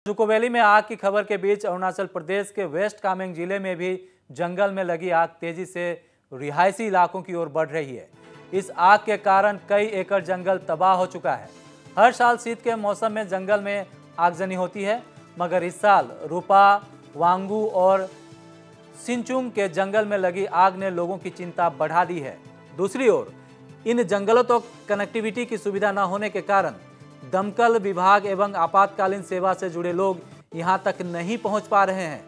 Dzukou valley में आग की खबर के बीच अरुणाचल प्रदेश के वेस्ट कामेंग जिले में भी जंगल में लगी आग तेजी से रिहायशी इलाकों की ओर बढ़ रही है। इस आग के कारण कई एकड़ जंगल तबाह हो चुका है। हर साल शीत के मौसम में जंगल में आगजनी होती है, मगर इस साल रूपा, वांगू और सिंचुंग के जंगल में लगी आग ने लोगों की चिंता बढ़ा दी है। दूसरी ओर इन जंगलों तक कनेक्टिविटी की सुविधा न होने के कारण दमकल विभाग एवं आपातकालीन सेवा से जुड़े लोग यहां तक नहीं पहुंच पा रहे हैं।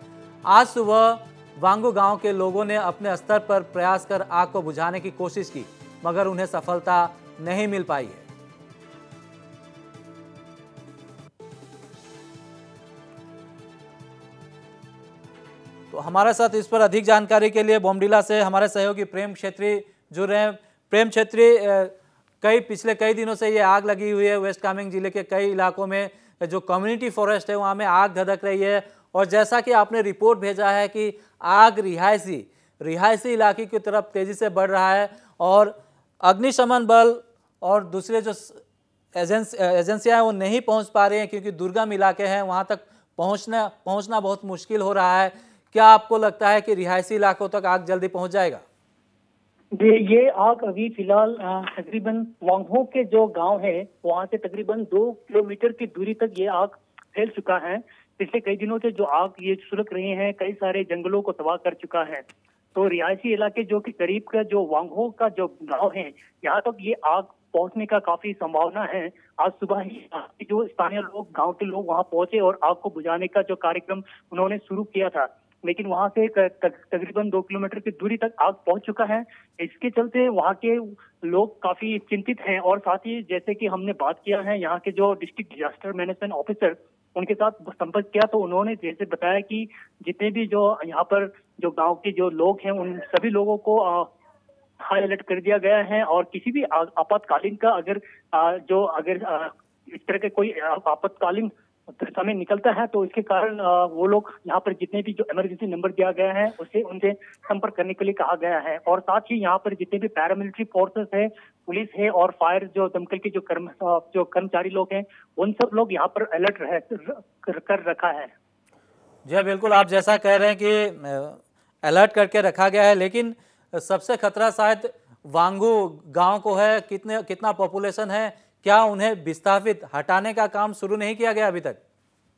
आज सुबह वांगू गांव के लोगों ने अपने स्तर पर प्रयास कर आग को बुझाने की कोशिश की, मगर उन्हें सफलता नहीं मिल पाई है। तो हमारे साथ इस पर अधिक जानकारी के लिए बोमडिला से हमारे सहयोगी प्रेम क्षेत्री जुड़ रहे हैं। प्रेम क्षेत्री, पिछले कई दिनों से ये आग लगी हुई है। वेस्ट कामेंग जिले के कई इलाकों में जो कम्युनिटी फॉरेस्ट है वहाँ में आग धधक रही है, और जैसा कि आपने रिपोर्ट भेजा है कि आग रिहायशी इलाके की तरफ तेजी से बढ़ रहा है, और अग्निशमन बल और दूसरे जो एजेंसियां हैं वो नहीं पहुंच पा रही हैं क्योंकि दुर्गम इलाके हैं, वहां तक पहुंचना बहुत मुश्किल हो रहा है। क्या आपको लगता है कि रिहायशी इलाकों तक आग जल्दी पहुंच जाएगा? ये आग अभी फिलहाल तकरीबन वांगहो के जो गांव है वहां से तकरीबन 2 किलोमीटर की दूरी तक ये आग फैल चुका है। पिछले कई दिनों से जो आग ये सुलग रही है कई सारे जंगलों को तबाह कर चुका है। तो रिहायशी इलाके जो कि करीब का जो वांगहो का जो गांव है यहाँ तक ये आग पहुंचने का काफी संभावना है। आज सुबह ही जो स्थानीय लोग, गाँव के लोग वहाँ पहुंचे और आग को बुझाने का जो कार्यक्रम उन्होंने शुरू किया था, लेकिन वहां से तकरीबन 2 किलोमीटर की दूरी तक आग पहुंच चुका है। इसके चलते वहां के लोग काफी चिंतित हैं, और साथ ही जैसे कि हमने बात किया है यहाँ के जो डिस्ट्रिक्ट डिजास्टर मैनेजमेंट ऑफिसर, उनके साथ संपर्क किया तो उन्होंने जैसे बताया कि जितने भी जो यहाँ पर जो गांव के जो लोग हैं उन सभी लोगों को हाई अलर्ट कर दिया गया है, और किसी भी आपातकालीन का अगर इस तरह के कोई आपातकालीन समय निकलता है तो इसके कारण वो लोग यहाँ पर जितने भी जो इमरजेंसी नंबर दिया गया है उनसे संपर्क करने के लिए कहा गया है। और साथ ही यहाँ पर जितने भी पैरामिलिट्री फोर्सेस है, पुलिस है और फायर जो दमकल के जो कर्मचारी लोग हैं, उन सब लोग यहाँ पर अलर्ट कर रखा है। जी बिल्कुल, आप जैसा कह रहे हैं कि अलर्ट करके रखा गया है, लेकिन सबसे खतरा शायद वांगू गांव को है। कितना पॉपुलेशन है? क्या उन्हें विस्थापित हटाने का काम शुरू नहीं किया गया अभी तक?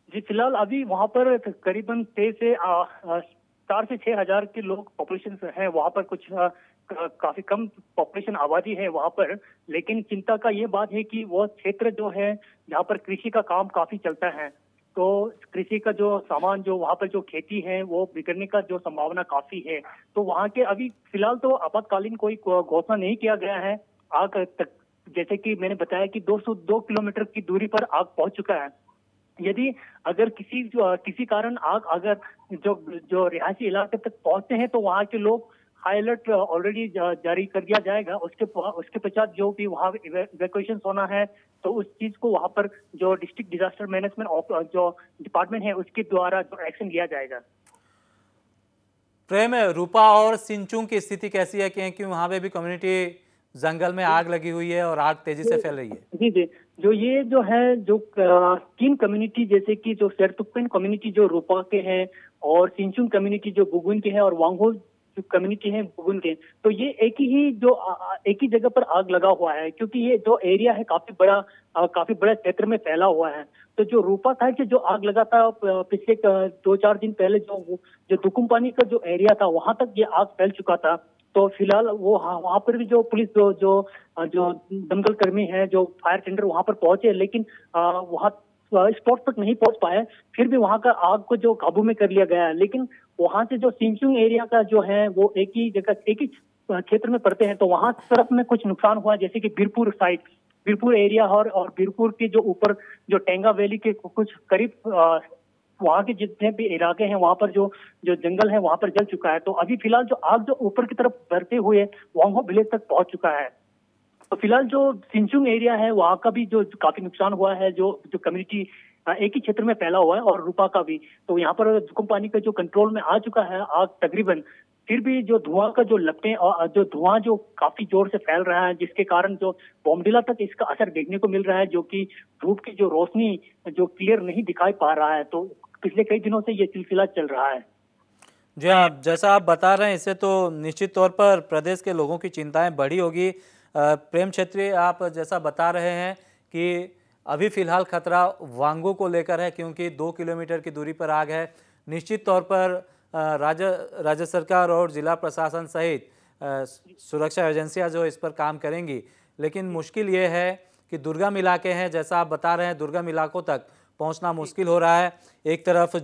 जी फिलहाल अभी वहाँ पर करीबन 4 से 6 हजार के लोग पॉपुलेशन है वहाँ पर। कुछ काफी कम पॉपुलेशन आबादी है वहाँ पर, लेकिन चिंता का ये बात है कि वो क्षेत्र जो है जहाँ पर कृषि का काम काफी चलता है, तो कृषि का जो सामान जो वहाँ पर जो खेती है वो बिगड़ने का जो संभावना काफी है। तो वहाँ के अभी फिलहाल तो आपातकालीन कोई घोषणा नहीं किया गया है। आग तक जैसे कि मैंने बताया कि 202 किलोमीटर की दूरी पर आग पहुंच चुका है। यदि अगर किसी कारण आग अगर जो रिहायशी इलाके तक पहुंचते हैं तो वहाँ के लोग हाई अलर्ट ऑलरेडी जारी कर दिया जाएगा। उसके पश्चात जो भी वहाँ इवैक्यूएशन होना है तो उस चीज को वहाँ पर जो डिस्ट्रिक्ट डिजास्टर मैनेजमेंट जो डिपार्टमेंट है उसके द्वारा जो एक्शन लिया जाएगा। प्रेम, रूपा और सिंचुंग की स्थिति कैसी है? क्योंकि वहाँ पे भी कम्युनिटी जंगल में आग लगी हुई है और आग तेजी से फैल रही है। जी जी, जो ये जो है जो 3 कम्युनिटी जैसे कि जो सेरतुकपेन कम्युनिटी जो रूपा के हैं, और सिंचुंग कम्युनिटी जो बुगुन के हैं, और वांगहो जो कम्युनिटी है बुगुन के, तो ये एक ही जगह पर आग लगा हुआ है क्योंकि ये जो एरिया है काफी बड़ा क्षेत्र में फैला हुआ है। तो जो रूपा था कि जो आग लगा था पिछले 2-4 दिन पहले जो दुकुमपानी का जो एरिया था वहां तक ये आग फैल चुका था। तो फिलहाल वो वहाँ पर भी जो पुलिस जो दमकल कर्मी है, जो फायर टेंडर वहाँ पर पहुंचे, लेकिन वहाँ स्पॉट तक नहीं पहुंच पाए। फिर भी वहाँ का आग को जो काबू में कर लिया गया है, लेकिन वहाँ से जो सिंचुंग एरिया का जो है वो एक ही क्षेत्र में पड़ते हैं, तो वहाँ तरफ में कुछ नुकसान हुआ, जैसे कि बीरपुर एरिया और बीरपुर के जो ऊपर जो टेंगा वैली के कुछ करीब वहाँ के जितने भी इलाके हैं वहाँ पर जो जंगल है वहाँ पर जल चुका है। तो अभी फिलहाल जो आग जो ऊपर की तरफ बढ़ते हुए वांगहो विलेज तक पहुंच चुका है। तो फिलहाल जो सिंचुंग एरिया है वहाँ का भी जो काफी नुकसान हुआ है, जो कम्युनिटी एक ही क्षेत्र में फैला हुआ है, और रूपा का भी। तो यहाँ पर दुकुमपानी का जो कंट्रोल में आ चुका है आग तकरीबन। फिर भी जो धुआं का जो लपटें और जो धुआं जो काफी जोर से फैल रहा है, जिसके कारण जो बोमडिला तक इसका असर देखने को मिल रहा है, जो कि धूप की जो रोशनी जो क्लियर नहीं दिखाई पा रहा है। तो पिछले कई दिनों से ये सिलसिला चल रहा है। जी हाँ, जैसा आप बता रहे हैं इससे तो निश्चित तौर पर प्रदेश के लोगों की चिंताएं बढ़ी होगी। प्रेम क्षेत्री, आप जैसा बता रहे हैं कि अभी फिलहाल खतरा वांगू को लेकर है, क्योंकि 2 किलोमीटर की दूरी पर आग है। निश्चित तौर पर राज्य सरकार और जिला प्रशासन सहित सुरक्षा एजेंसियां जो इस पर काम करेंगी, लेकिन मुश्किल ये है कि दुर्गम इलाके हैं, जैसा आप बता रहे हैं, दुर्गम इलाकों तक पहुंचना मुश्किल हो रहा है। एक तरफ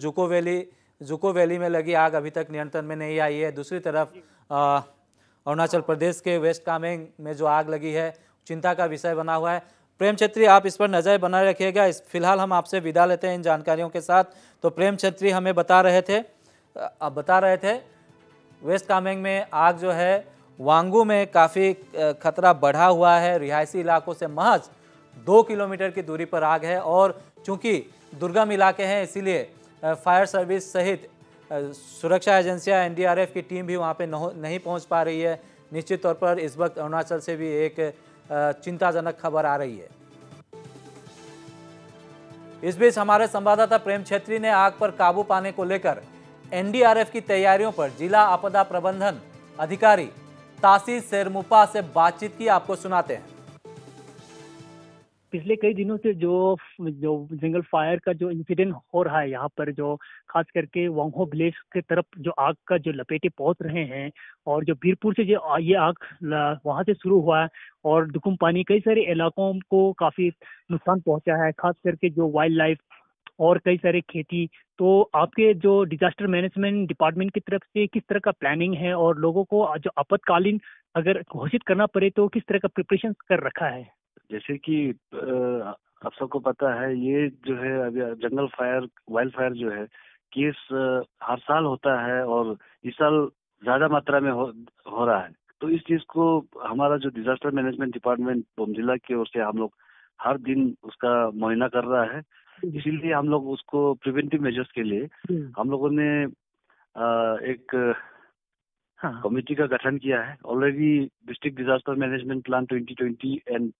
जुको वैली में लगी आग अभी तक नियंत्रण में नहीं आई है, दूसरी तरफ अरुणाचल प्रदेश के वेस्ट कामेंग में जो आग लगी है चिंता का विषय बना हुआ है। प्रेम छेत्री, आप इस पर नज़र बनाए रखिएगा। फिलहाल हम आपसे विदा लेते हैं इन जानकारियों के साथ। तो प्रेम छेत्री हमें बता रहे थे वेस्ट कामेंग में आग जो है वांगू में काफ़ी खतरा बढ़ा हुआ है। रिहायशी इलाकों से महज 2 किलोमीटर की दूरी पर आग है, और चूंकि दुर्गम इलाके हैं इसीलिए फायर सर्विस सहित सुरक्षा एजेंसियां, एनडीआरएफ की टीम भी वहां पे नहीं पहुंच पा रही है। निश्चित तौर पर इस वक्त अरुणाचल से भी एक चिंताजनक खबर आ रही है। इस बीच हमारे संवाददाता प्रेम छेत्री ने आग पर काबू पाने को लेकर एनडीआरएफ की तैयारियों पर जिला आपदा प्रबंधन अधिकारी तासी सेरमुपा से बातचीत की। आपको सुनाते हैं। पिछले कई दिनों से जो जंगल फायर का जो इंसिडेंट हो रहा है यहाँ पर, जो खास करके वांगहो विलेज के तरफ जो आग का जो लपेटे पहुंच रहे हैं, और जो बीरपुर से जो ये आग वहां से शुरू हुआ है और दुकुम पानी कई सारे इलाकों को काफी नुकसान पहुंचा है, खास करके जो वाइल्ड लाइफ और कई सारे खेती। तो आपके जो डिजास्टर मैनेजमेंट डिपार्टमेंट की तरफ से किस तरह का प्लानिंग है, और लोगों को जो आपातकालीन अगर घोषित करना पड़े तो किस तरह का प्रिपरेशन कर रखा है? जैसे कि आप सबको पता है, ये जो है अभी जंगल फायर, वाइल्ड फायर जो है केस हर साल होता है, और इस साल ज्यादा मात्रा में हो रहा है। तो इस चीज को हमारा जो डिजास्टर मैनेजमेंट डिपार्टमेंट जिला की ओर से हम लोग हर दिन उसका मुआयना कर रहा है। इसीलिए हम लोग उसको प्रिवेंटिव मेजर्स के लिए हम लोगों ने एक कमेटी का गठन किया है। Already district disaster management plan 2020 and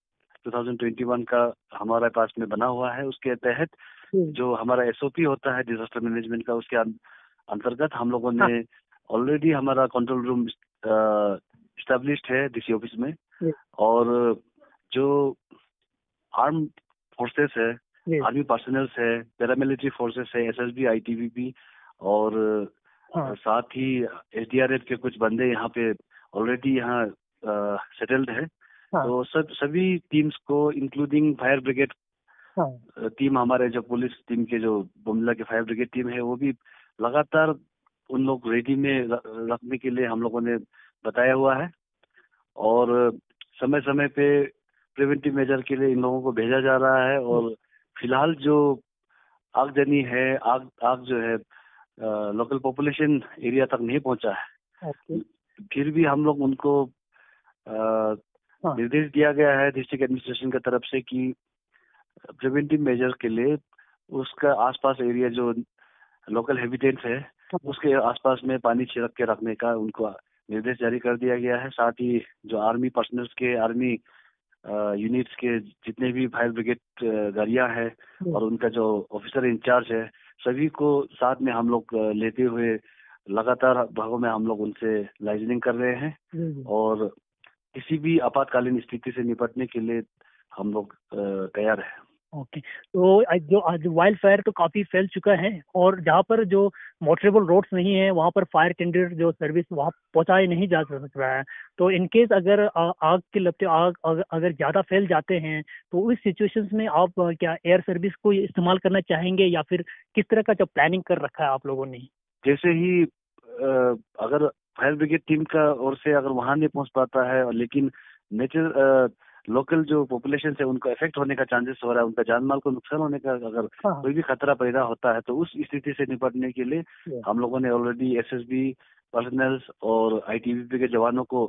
2021 का हमारे पास में बना हुआ है। उसके तहत जो हमारा एसओपी होता है डिजास्टर मैनेजमेंट का, उसके अंतर्गत हम लोगों ने ऑलरेडी हमारा कंट्रोल रूम एस्टेब्लिश्ड है डीसी ऑफिस में। और जो आर्म फोर्सेस है, आर्मी पर्सनल्स है, पैरामिलिट्री फोर्सेस है, एसएसबी, आईटीबीपी, और साथ ही एसडीआरएफ के कुछ बंदे यहाँ पे ऑलरेडी यहाँ सेटल्ड है। तो सभी टीम्स को इंक्लूडिंग फायर ब्रिगेड टीम, हमारे जो पुलिस टीम के जो बुमला के फायर ब्रिगेड टीम है, वो भी लगातार उन लोग रेडी में रखने के लिए हम लोगों ने बताया हुआ है। और समय समय पे प्रिवेंटिव मेजर के लिए इन लोगों को भेजा जा रहा है। और फिलहाल जो आगजनी है, आग जो है लोकल पॉपुलेशन एरिया तक नहीं पहुंचा है। फिर भी हम लोग उनको निर्देश दिया गया है डिस्ट्रिक्ट एडमिनिस्ट्रेशन की तरफ से कि प्रिवेंटिव मेजर के लिए उसका आसपास एरिया जो लोकल हैबिटेट्स है उसके आसपास में पानी छिड़क के रखने का उनको निर्देश जारी कर दिया गया है। साथ ही जो आर्मी पर्सनल्स के, आर्मी यूनिट्स के जितने भी फायर ब्रिगेड गाड़ियां हैं और उनका जो ऑफिसर इंचार्ज है, सभी को साथ में हम लोग लेते हुए लगातार भागों में हम लोग उनसे लाइजनिंग कर रहे हैं। और किसी भी आपातकालीन स्थिति से निपटने के लिए हम लोग तैयार है। ओके, तो जो आज वाइल्ड फायर तो काफी फैल चुका है, और जहाँ पर जो मोटरेबल रोड्स नहीं है वहाँ पर फायर टेंडर जो सर्विस वहाँ पहुँचाए नहीं जा सक रहा है। तो इन केस अगर आग के लपटे अगर ज्यादा फैल जाते हैं तो इस सिचुएशंस में आप क्या एयर सर्विस को इस्तेमाल करना चाहेंगे, या फिर किस तरह का जो प्लानिंग कर रखा है आप लोगों ने? जैसे ही अगर फायर ब्रिगेड टीम का ओर से अगर वहां नहीं पहुंच पाता है, और लेकिन लोकल जो पॉपुलेशन है उनको इफेक्ट होने का चांसेस हो रहा है, उनका जान माल को नुकसान होने का अगर कोई भी खतरा पैदा होता है, तो उस स्थिति से निपटने के लिए हम लोगों ने ऑलरेडी एसएसबी पर्सनल्स और आईटीबीपी के जवानों को,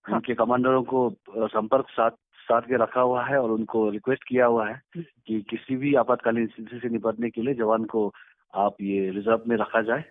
उनके कमांडरों को संपर्क साथ के रखा हुआ है, और उनको रिक्वेस्ट किया हुआ है कि किसी भी आपातकालीन स्थिति से निपटने के लिए जवान को आप ये रिजर्व में रखा जाए।